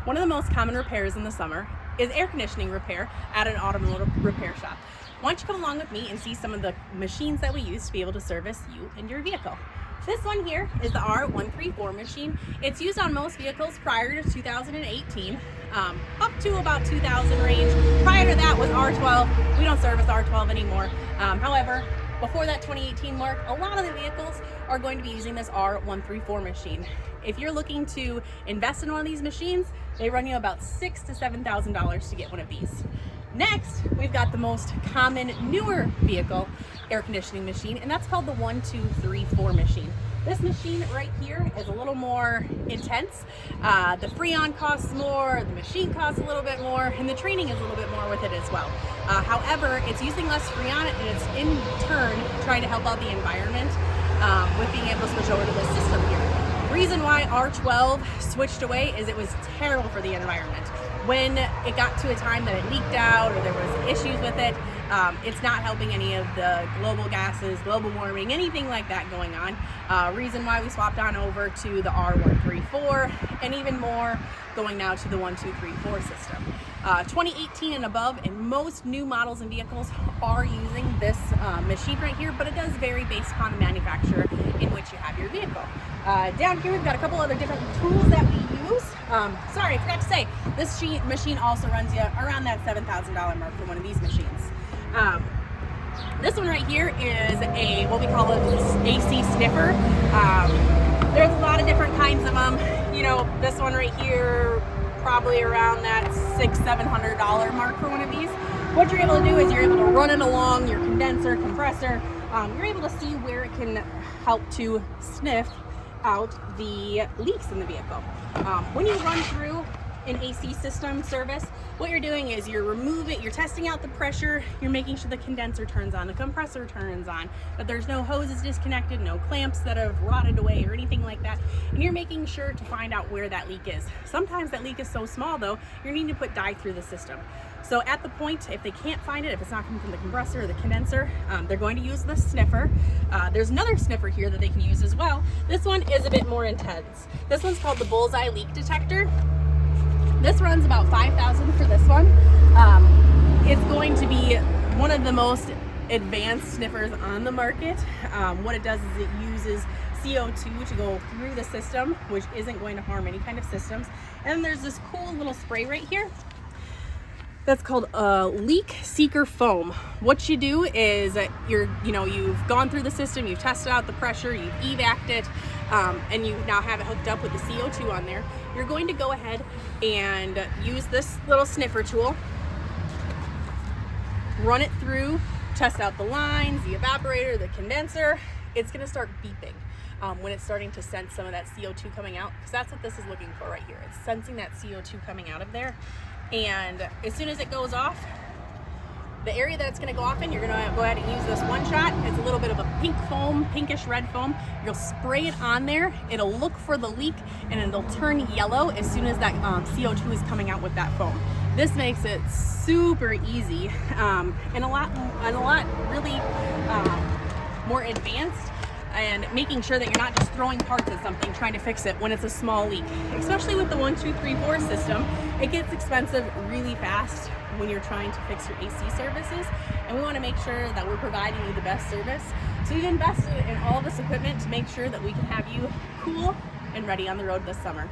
One of the most common repairs in the summer is air conditioning repair at an automotive repair shop. Why don't you come along with me and see some of the machines that we use to be able to service you and your vehicle. This one here is the R134 machine. It's used on most vehicles prior to 2018, up to about 2000 range. Prior to that was R12. We don't service R12 anymore. However, before that 2018 mark, a lot of the vehicles are going to be using this R134 machine. If you're looking to invest in one of these machines, they run you about $6,000 to $7,000 to get one of these. Next, we've got the most common newer vehicle air conditioning machine, and that's called the 1234 machine. This machine right here is a little more intense. The Freon costs more, the machine costs a little bit more, and the training is a little bit more with it as well. However, it's using less Freon, and it's in turn trying to help out the environment with being able to switch over to this system here. The reason why R12 switched away is it was terrible for the environment. When it got to a time that it leaked out or there was issues with it, it's not helping any of the global gases, global warming, anything like that going on. Reason why we swapped on over to the R134 and even more going now to the 1234 system. 2018 and above, and most new models and vehicles are using this machine right here, but it does vary based upon the manufacturer in which you have your vehicle. Down here we've got a couple other different tools that we use. Sorry, I forgot to say, this machine also runs you around that $7,000 mark for one of these machines. This one right here is what we call a AC sniffer. There's a lot of different kinds of them. You know, this one right here, probably around that $600-700 mark for one of these. What you're able to do is you're able to run it along your condenser, compressor. You're able to see where it can help to sniff out the leaks in the vehicle. When you run through an AC system service, what you're doing is you're testing out the pressure, you're making sure the condenser turns on, the compressor turns on, that there's no hoses disconnected, no clamps that have rotted away or anything like that, and you're making sure to find out where that leak is. Sometimes that leak is so small though, you're needing to put dye through the system. So at the point, if they can't find it, if it's not coming from the compressor or the condenser, they're going to use the sniffer. There's another sniffer here that they can use as well. This one is a bit more intense. This one's called the Bullseye Leak Detector. This runs about $5,000 for this one. It's going to be one of the most advanced sniffers on the market. What it does is it uses CO2 to go through the system, which isn't going to harm any kind of systems. And then there's this cool little spray right here that's called a leak seeker foam. What you do is you've gone through the system, you've tested out the pressure, you've evac'd it, and you now have it hooked up with the CO2 on there. You're going to go ahead and use this little sniffer tool, run it through, test out the lines, the evaporator, the condenser. It's gonna start beeping when it's starting to sense some of that CO2 coming out, because that's what this is looking for right here. It's sensing that CO2 coming out of there. And as soon as it goes off, the area that it's going to go off in, you're going to go ahead and use this one shot. It's a little bit of a pink foam, pinkish red foam. You'll spray it on there. It'll look for the leak and it'll turn yellow as soon as that CO2 is coming out with that foam. This makes it super easy and a lot really more advanced, and making sure that you're not just throwing parts at something trying to fix it when it's a small leak. Especially with the 1234 system, it gets expensive really fast when you're trying to fix your AC services, and we want to make sure that we're providing you the best service. So we've invested in all this equipment to make sure that we can have you cool and ready on the road this summer.